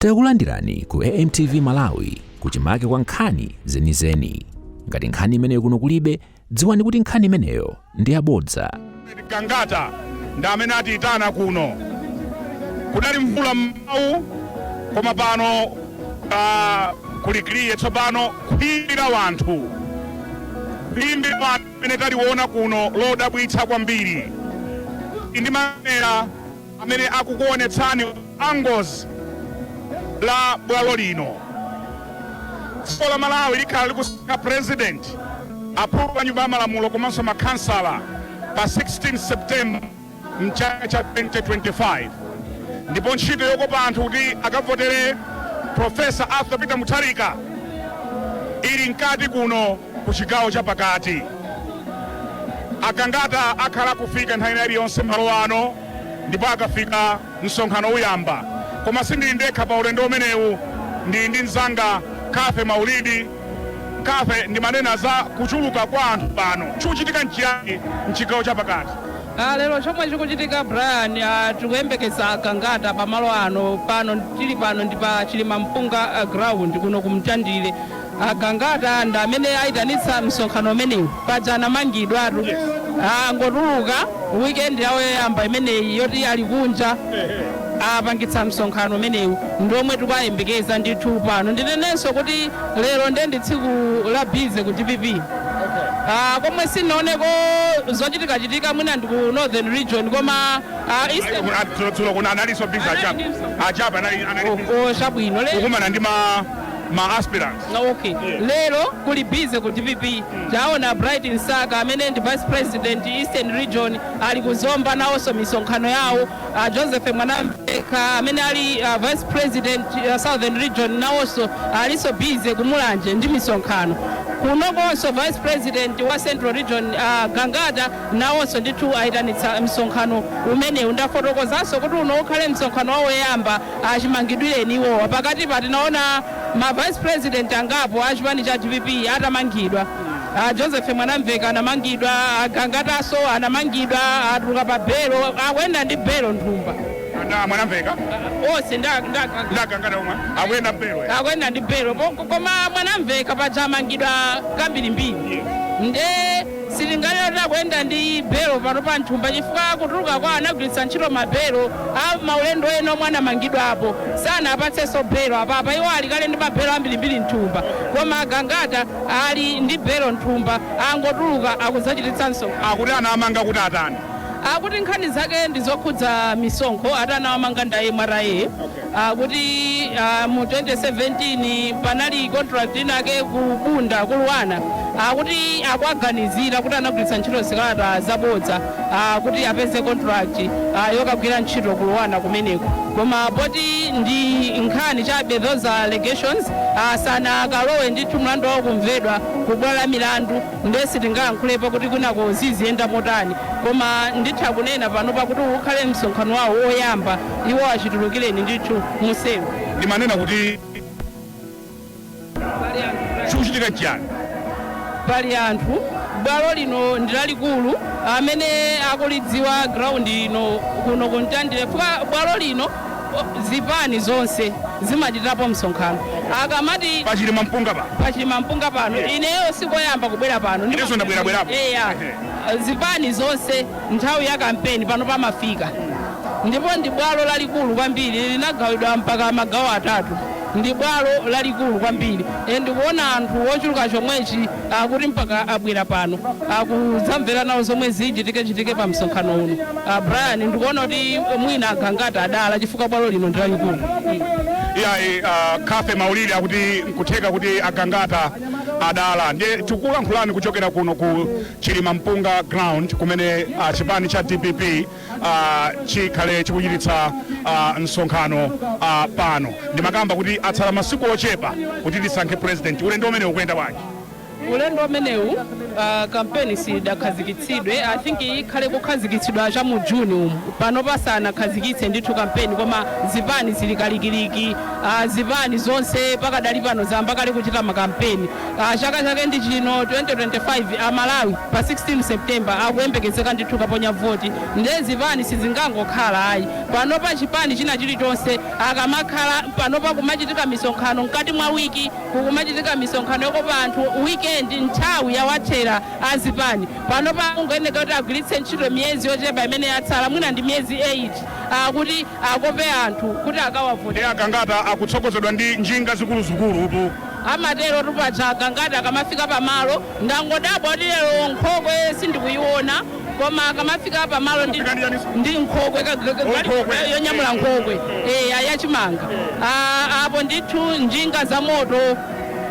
Takulandirani ku AMTV Malawi kuchimake kwa nkhani zenizeni. Ngati nkhani imeneyo kuno kulibe, dziwani kuti nkhani imeneyo ndi yabodza. Kangata ndamene atiyitana kuno kudali mvula m'mawu koma pano kulikiriye tsopano kuyimbira wanthu amene taliona kuno lodabwitsa kwambiri. Ndi manera amene akukuonetsani angles la bwalo lino. Dziko la Malawi likhala likusankha president aphungu pa nyumba ya malamulo komanso makhansala pa 16 September mchaka cha 2025. Ndipo ntchito yokopa anthu kuti akavotere Profesa Arthur Peter Mutharika ili nkati kuno ku chigawo cha pakati. Akangata akhala kufika nthawi iliyonse malo ano ndipo akafika msonkhano uyamba. Koma sindili ndekha pa ulendo umenewu, ndi mzanga Kafe Maulidi. Kafe ndi manena za kuchuluka kwa anthu pano. Chikuchitika nchiyani mchigawo cha pakati? Lero chomwe chikuchitika Brian, tikuyembekeza Akangata pamalo ano tili pano ndi pa Chilimampunga ground kuno kumtandire. Akangata ndi amene ayitanitsa msonkhano umenewu paja anamangidwatu ngotuluka weekend yawo yoyamba imeneyi yoti ali kunja apangitsa msonkhano umenewu ndiomwe tikuyembekeza ndithu pano. Ndinenenso kuti lero ndi tsiku la bize ku DPP. Komwe sinaoneko zochitika mwina ndi ku Northern Region koma Eastern kuna analiso bize achapa chabwino kukumana ndi ma aspirants. Okay. Lero kuli bize ku DPP. Taona Bright Nsaka amene ndi Vice President Eastern Region ali kuzomba nawonso misonkhano yawo. Joseph Mwanamveka amene ali Vice President Southern Region nawonso aliso bize kumulanje ndi misonkhano. Kunokonso Vice President wa Central Region Gangata nawonso ndithu ayitanitsa msonkhano umenewu. Ndafotokozanso kuti uno ukhale msonkhano wawo yamba achimangidwireni iwowa. Pakati patinaona ma Vice President angapo achipani cha DPP atamangidwa. Joseph Mwanamveka anamangidwa, Gangataso anamangidwa, atuluka pa belo, akuyenda ndi belo nthumba. Mwanamveka onse ndagangata omwe akuyenda ndi belo koma Mwanamveka paja amangidwa kambirimbiri. Nde silingaliro takuyenda ndi belo pano pa nthumba chifukwa kutuluka kwa anagwiritsa ntchito mabelo maulendo ena omwe anamangidwapo sana apatsenso belo apapa. Iwo ali kale ndi mabelo ambirimbiri nthumba koma Gangata ali ndi belo nthumba angotuluka akuzachititsanso. Akuti anamanga kuti atani? Akuti nkhani zake ndi zokhudza misonkho atana wamanga ndaye mwaraye. Kuti mu 2017 panali contract inake kubunda kuluwana. Kuti akuaganizira kuti anagwiritsa ntchito zikalata zabodza kuti apeze contract yokagwira ntchito kuluwana kumeneko. Koma poti ndi nkhani chabe those allegations sana akalowe ndithu mlandu wawo kumvedwa kubwalo la milandu ndesi tingayankhulepo kuti kunako ziziyenda motani. Koma nditha kunena pano pakuti ukhale msonkhano wawo woyamba iwo achitulukireni ndithu musewu. Ndimanena kuti chikuchitika nchiyani? Pali anthu bwalo lino ndi lalikulu amene akulidziwa ground ino kuno kuntandire fuka bwalo lino zipani zonse zimachitapo msonkhano. Akamati Pachilimampunga pano ineyo sikoyamba kubwera pano ndizo ndabwerabwerapo. Zipani zonse nthawi ya kampeni pano pamafika. Ndipo ndi bwalo lalikulu kwambiri linagawidwa mpaka magawo atatu. Ndi bwalo lalikulu kwambiri ndikuona anthu ochuluka chomwechi kuti mpaka abwera pano akuzamvera nawo zomwe zichitike pa msonkhano uno. Brian ndikuona kuti mwina Gangata adala chifukwa bwalo lino ndi lalikulu. Kafe Maulidi akuti nkutheka kuti Agangata adala. Ndiye tikulankhulani kuchokera kuno ku Chilimampunga ground kumene chipani cha DPP chikhale chikuchititsa msonkhano pano. Ndimakamba kuti atsala masiku ochepa kuti tisankhe president. Ulendo umenewu ukuyenda bwanji? Ulendo umenewu kampeni sidakhazikitsidwe. I think ikhale kukhazikitsidwa cha mu June umu pano pasanakhazikitse ndithu kampeni, koma zipani zili kalikiliki. Zipani zonse pakadali pano zamba kale kuchita makampeni. Chaka chake ndi chino 2025 Amalawi pa 16 September akuyembekezeka ndithu kaponya voti. Ndiye zipani sizingangokhala ayi pano pa chipani china chilichonse akamakhala pano pa kumachitika misonkhano mkati mwa wiki, kumachitika misonkhano yokopa anthu weekend nthawi yawathera azipani pano pa ungoyeneka kuti agwiritse ntchito miyezi yochepa imene yatsala mwina ndi miyezi 8 kuti akope anthu kuti akawavoti. Agangata akutsogozedwa ndi njinga zikuluzikulu utu amatero tupacha agangata akamafika pamalo ndangodabwa kuti lero nkhokwe sindikuyiona, koma akamafika pamalo ndi nkhokwe yonyamula nkhokwe yachimanga apo ndithu njinga za moto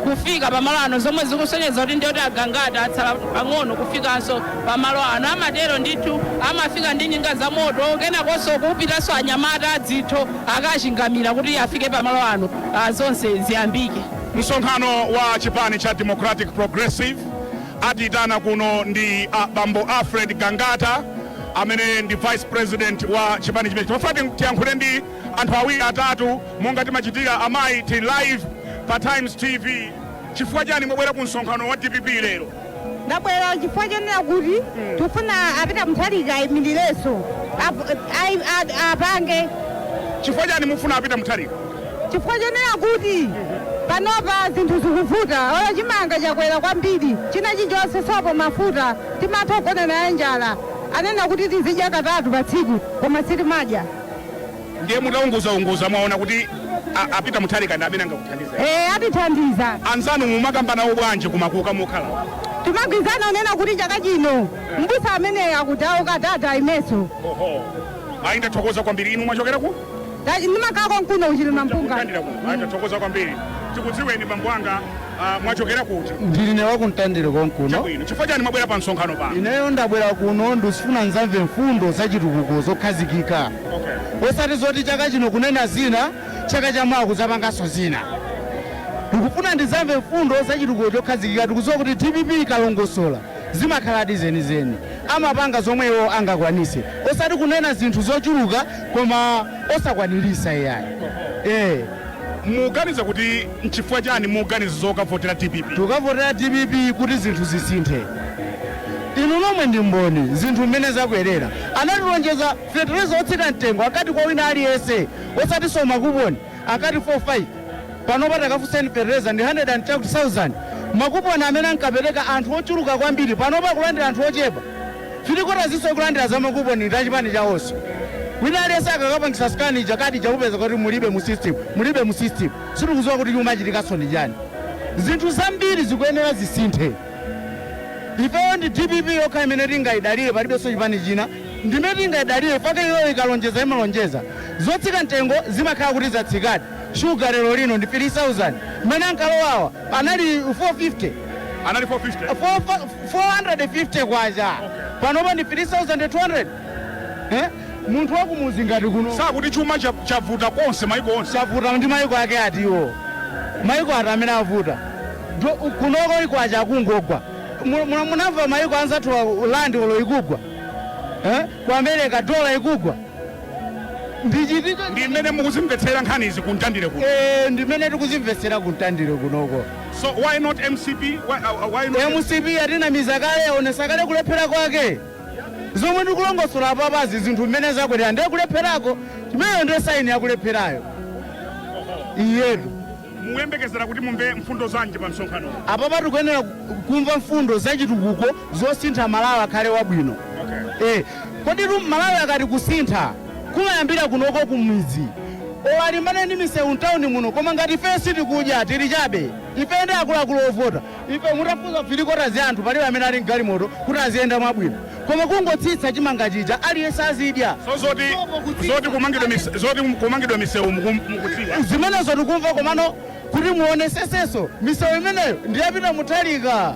kufika pamalo ano zomwe zikusonyeza kuti ndiyoti agangata atsala pang'ono kufikanso pamalo ano. Amatero ndithu amafika ndi njinga za moto kenakonso kupitanso anyamata adzitho akachingamira kuti afike pamalo ano zonse ziyambike. Msonkhano wa chipani cha Democratic Progressive atitana kuno ndi Bambo Alfred Gangata amene ndi vice president wa chipani chimene timafati tiyankhule ndi anthu awiri atatu monga timachitira amayi ti live pa Times TV. Chifukwa chani mwabwera ku msonkhano wa DPP lero? Ndabwera chifukwa chonena kuti tifuna apita Mutharika ayimirirenso apange. Chifukwa chani mufuna apita Mutharika? Chifukwa chonena kuti panopa zinthu zikuvuta, ola chimanga chakwera kwambiri, china chilichonse sopo mafuta timatha kugona naye njala. Anena kuti tizidya katatu pa tsiku koma sitimadya. Ndiye mutaunguza mwaona kuti apita Mutharika ndi amene angakuthandiza? Atithandiza. Anzanu mumakambana bwanji kumakuka mukhala? Timagwirizana onena kuti chaka chino mbusa amene akudauka tata imeso. Ndathokoza kwambiri. Inu mwachokera ku? Ndimakako nkuno uchilima mpunga. Ndathokoza kwambiri. Tikudziweni bambo wanga, mwachokera kuti? Ndine wakuntandire konkuno. Chifukwa chani mwabwera pa msonkhano pano? Ineyo ndabwera kuno ndisifuna nzamve mfundo zachitukuko zokhazikika. Osati zoti chaka chino kunena zina, chaka chamawa kuzapanganso zina. Ndikufuna ndizamve mfundo zachitukuko chokhazikika. Tikudziwa kuti DPP ikalongosola zimakhaladi zenizeni, amapanga zomwe iwo angakwanise, osati kunena zinthu zochuluka koma osakwanirisa iyayi. Muganiza kuti nchifukwa chani muganiza zokavotera DPP? Tukavotera DPP kuti zinthu zisinthe. Inu nomwe ndi mboni zinthu mmene zakuyerera. Anatilonjeza fetereza otsika mtengo akati kwa wina aliyense, osati soma kuponi akati 45 panopa takafunseni fetereza ndi 130,000. Makuponi amene ankapereka anthu ochuluka kwambiri panopa kulandira anthu ochepa. Filikota ziso kulandira za makuponi ndi chipani chawonso. Wina aliyense akakapangisa skani jakati chakupeza kuti mulibe mu system. Sitikudziwa kuti chumachitikaso ndi chani. Zinthu zambiri zikuyenera zisinthe. Ifeyo ndi DPP yokha imene tingayidalire palibenso chipani china. Ndimene tingayidalire pake iyo ikalonjeza imalonjeza. Zotsika mtengo zimakhala kuti zatsikadi. Sugar lero lino ndi 3,000. Mmene ankalowawa anali 450. Anali 450? 450 kwacha. Panopa ndi 3,200. Munthu wakumuzi ngati kuno sakuti chuma chavuta konse maiko onse. Chavuta ndi maiko ake atiwo. Maiko ati amene avuta. Kunoko ikwacha akungogwa. Munamva maiko anzathu landi olo ikugwa. Ku America dola ikugwa. Ndi mmene mukuzimvetsera nkhani izi kuntandire kuno? Ndi mmene tikuzimvetsera kuntandire kunoko. So why not MCP? Why not MCP atina mizakale yaonesa kale kulephera kwake. Zomwe ndikulongosola apapazi zinthu mmene zakwera ndiye kulepherako, chimeneyo ndiye saini yakulepherayo. Iyetu muyembekezera kuti mumve mfundo zanji pa msonkhano? Apapa tikuyenera kumva mfundo zachitukuko zosintha Malawi akhale wabwino. Kodi Malawi akati kusintha kumayambira kunoko kumidzi. Olimbana ndi misewu mtawuni muno, koma ngati ife sitikudya tili chabe. Ife ndi akuluakulu ovota. Ife mutafuza filikota za anthu palibe amene ali mgalimoto kuti aziyenda mwabwino. Koma kungotsitsa chimanga chija aliyense azidya. Zoti kumangidwa misewu mukudziwa. Zimenezo tikumva komano kuti muoneseseso misewu imeneyo ndiyapita Mutharika.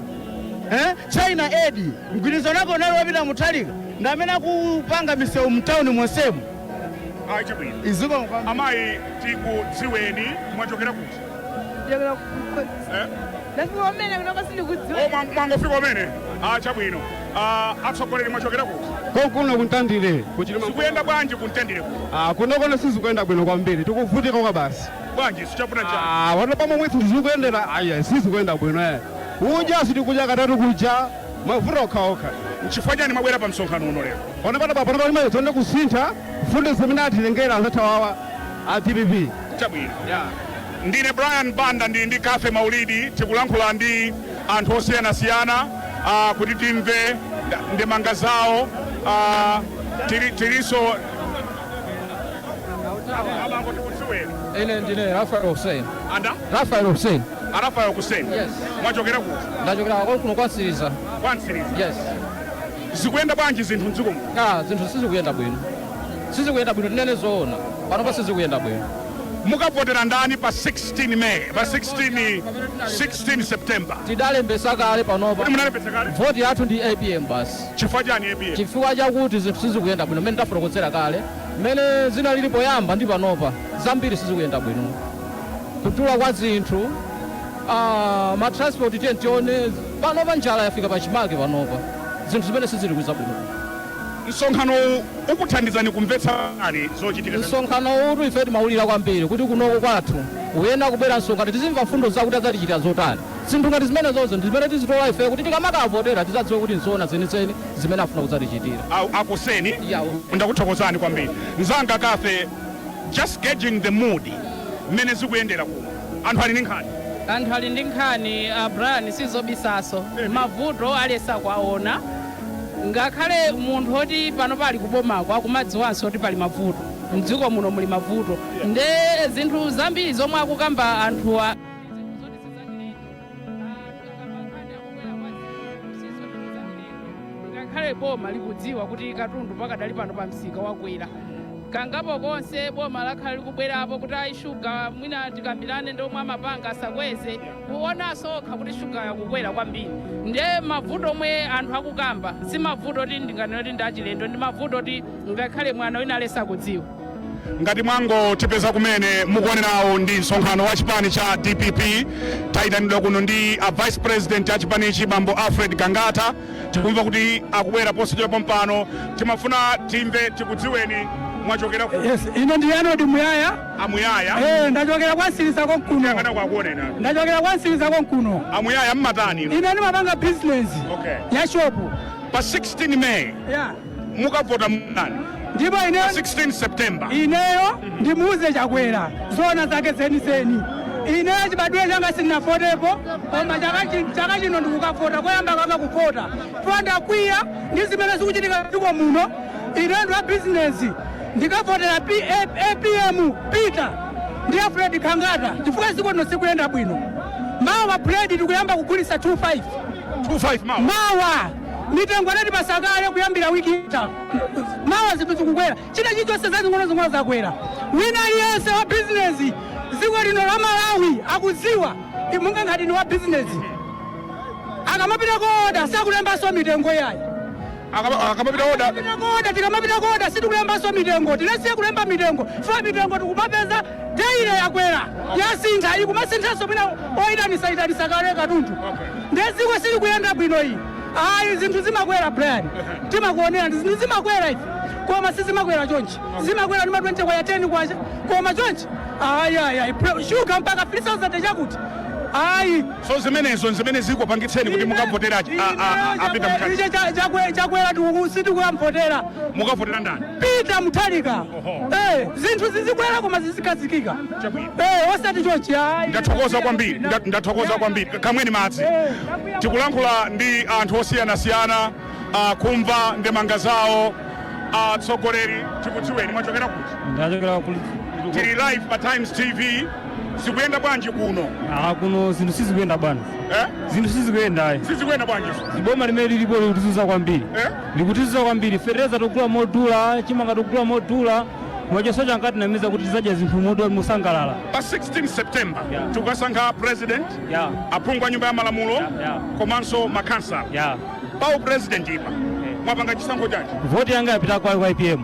China Aid mgwirizano wake unali wapita Mutharika ndi amene akupanga misewu mtawuni monsemo. Amayi tikudziweni mwachokera kuti? ndafika umene kunoko sindikudziwa mwangofika umene chabwino atsogoleri mwachokera kuti konkuno kuntandire sikuyenda bwanji kuntandire kuti kunokona sizikuyenda bwino kwambiri tikuvutika kwa basi bwanji sichafuna chani wano pamwe mwithu zikuyendera aya sizikuyenda bwino udya sitikudya katatu kudya mavuta okhaokha nchifukwa chani mwabwera pa msonkhano uno lero pano pali mayi zonde kusintha fundo zimene atilengera anzathawawa a DPP chabwino ndine Brian Banda ndili ndi Cafe Maulidi tikulankhula ndi anthu osiyanasiyana kuti timve ndemanga zawo tiliso abango tikudziweni ine ndine Rafael Hussein. anda Rafael Hussein. Rafael Hussein. Yes. Mwachokera kuti Ndachokera kuno kwansiriza. kwansiriza Yes. zikuyenda bwanji zinthu mdziko muno zinthu sizikuyenda bwino. Sizikuyenda bwino tinene zoona. Pano pa sizikuyenda bwino. mukavotera ndani pa 16 May pa 16 September Tidalembesa kale panopa. kuti munalembetsa kale Voti yathu ndi APM basi. chifukwa chani APM Chifukwa chakuti zinthu sizikuyenda bwino mmene tafotokozera kale. Mmene zina lili poyamba ndi panopa zambiri sizikuyenda bwino. Kutula kwa zinthu matransport tione panopa njala yafika pachimake panopa. Zinthu zimene sizili kuza bwino. msonkhano ukuthandizani kumvetsa ani zochitika msonkhano utu ife timaulira kwambiri kuti kunoko kwathu uyenda kubwera msonkhano tizimva fundo zakuti adzatichitira zotani zinthu ngati zimene zonse ndizimene tizitola ife kuti tikamakavotera tizadziwe kuti nzona zenizeni zimene afuna kudzatichitira akuseni ndakuthokozani kwambiri mzanga Cafe just gauging the mood mmene zikuyendera kuno anthu ali ndi nkhani anthu ali ndi nkhani Brian sizobisaso mavuto alesa kwaona ngakhale munthu oti pano pali kubomako akumadziwanso kuti pali mavuto mdziko muno muli mavuto nde zinthu zambiri zomwe akukamba anthuwa ngakhale boma likudziwa kuti katundu pakadali pano pa msika wakwera kangapo konse boma lakhala likubwerapo kuti ayi shuga mwina tikambirane ndomwe amapanga asakweze kuonanso okha kuti shuga yakukwera kwambiri nde mavuto omwe anthu akukamba si mavuto oti ndinganena kuti ndi achilendo ndi mavuto oti ngakhale mwana wina alesa kudziwa ngati mwangotipeza kumene mukuonerawo ndi msonkhano wa chipani cha DPP tayitanidwa kuno ndi a vice president a chipanichi bambo Alfred Gangata tikumva kuti akubwera posachedwa pompano timafuna timve tikudziweni mwachokera ku Yes, ino ndi Arnold Muyaya. Amuyaya Ndachokera kwansiriza konkuno. yakana kwakuonena Ndachokera kwansiriza konkuno. Amuyaya mmatani Ine ndimapanga business okay ya shop. pa 16 May Yeah. mukavota mnani Ndipo pa 16 September ineyo ndimuuze chakwera zona zake zenizeni. Ineyo chibadwe changa sindinafotepo koma chaka chino ndikukavota koyamba kanga kuvota. Twandakwiya ndi zimene zikuchitika dziko muno. Ine ndi wa business ndikavotera APM Peter ndi Alfred Gangata chifukwa ziko no sikuyenda bwino. Mawa bread tikuyamba kugulisa 25 mawa mitengo inati pasakale kuyambira wiki ita mawa zinthu zikukwera china chilichonse zazing'ono zakwera wina aliyense wa bizinesi dziko lino la Malawi akudziwa imunga ngati ni wa bizinesi akamapita koda sakulembanso mitengo yayi akamapita oda tikamapita koda sitikulembanso mitengo tinasiye kulemba mitengo fa mitengo tikumapeza deire yakwera yasintha ikumasinthanso mina oyitanisa kale katundu ndeziko sili kuyenda bwino iyi ayi zinthu zimakwera Brian timakuonera ndi zinthu zimakwera ife koma sizimakwera chonchi zimakwera ndi ma 20 kwa ya 10 kwacha koma chonchi ayi shuga mpaka 3000 chakuti ayi so zimenezo zimene zikupangitseni kuti mukavoterachi apita mkati chakwera sitikuyamvotera mukavotera ndani Peter Mutharika zinthu zizikwera koma zizikhazikika osati chonchi ayi ndathokoza kwambiri kamweni madzi tikulankhula ndi anthu osiyanasiyana kumva ndemanga zawo atsogoleri tikudziweni mwachokera kuti ndachokera tili live pa Times TV zikuyenda bwanji kuno kuno zinthu sizikuyenda bwana zinthu sizikuyenda sizikuyenda bwanji boma limene lilipo likutizuza kwambiri likutizuza kwambiri fereza togula modula chimanga togula modula mwachoso chankati namiza kuti tizadya zinthu modula musangalala pa 16 September tikukasankha president aphungu a nyumba ya malamulo komanso makansala pawo president ipa mwapanga chisankho chake voti yanga yapita kwa IPM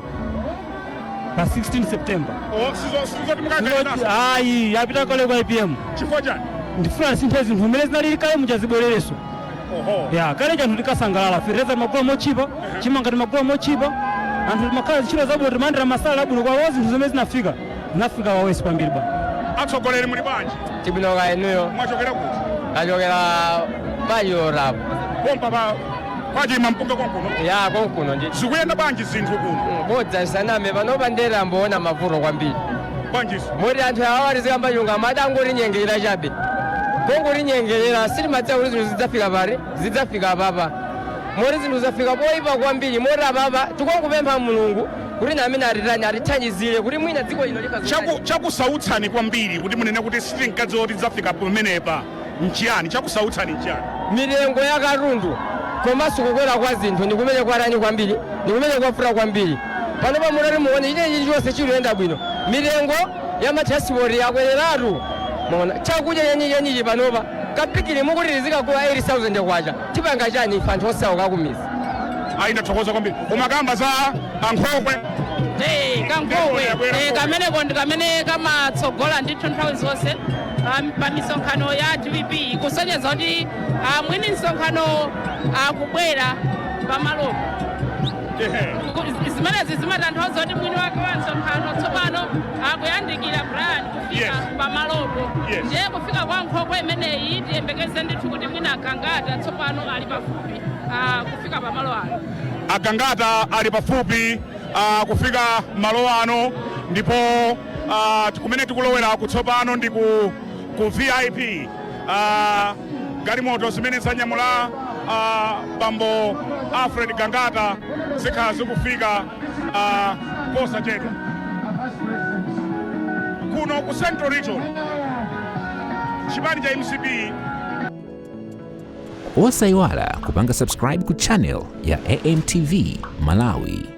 pa 16 September sizoti mukakhalena ayi yapita kale kwa IPM chifukwa chani ndifuna sinthe zinthu zimene zinalili kale muchazibwerereso. Ya kale chanthu tikasangalala Fertilizer magula mochipa chimanga timagula mochipa anthu timakhala ntchito zabwino timayendera masala abwino kwa zinthu zimene zinafika wawesi kwambiri ba. Atsogoleri muli bwanji? Tibwino kaya inuyo. Mwachokera kuti? Achokera Bayorapo. Pompa kwachima mpunga konkuno? Ya konkuno ndi. Zikuyenda bwanji zinthu kuno? Bodza saname panopa ndera mboona mavuto kwambiri. Bwanji? Moti anthu awalizika mbayunga madangoti nyengelera chabe. Kongoti nyengelera sitimadziwa kuti zinthu zidzafika pari zidzafika papa. Moti zinthu zafika poyipa kwambiri moti apapa tikongopempha Mulungu kuti namene atithandizire kuti mwina dziko lino likazo. Chakusautsani kwambiri kuti munene kuti sitinkadziwa kuti zidzafika pamenepa nchiyani? Chakusautsani nchiyani? Mitengo ya katundu komanso kukwera kwa zinthu ndikumene kwarani kwambiri ndikumene kwafura kwambiri. Panopa munati muone chilichonse chiluyenda bwino. Mitengo ya matransport yakwereratu. Mona chakudya yenyi panopa kapikiri mukuti lizikagula 80,000 kwacha tipanga chani ife anthu osauka kumizi. Ayi ndathokoza kwambiri. Umakamba za Kankhokwe. Kankhokwe kameneko ndi kamene kamatsogola ndithu nthawi zonse pa misonkhano ya DPP kusonyeza kuti mwini msonkhano akubwera pamalopo. Zimenezi zimatanthauza kuti mwini wake wa msonkhano tsopano akuyandikira Brian kufika pamalopo. Ndiye kufika kwa Nkhokwe imeneyi tiyembekeze ndithu kuti mwina Agangata tsopano ali pafupi kufika pamalo ano. Agangata ali pafupi kufika malo ano ndipo kumene tikulowera kutsopano ndi ku VIP galimoto zimene zanyamula bambo Alfred Gangata zikhala zikufika posa chetu kuno ku Central Region chipani cha MCP. Osayiwala kupanga subscribe ku channel ya AMTV Malawi.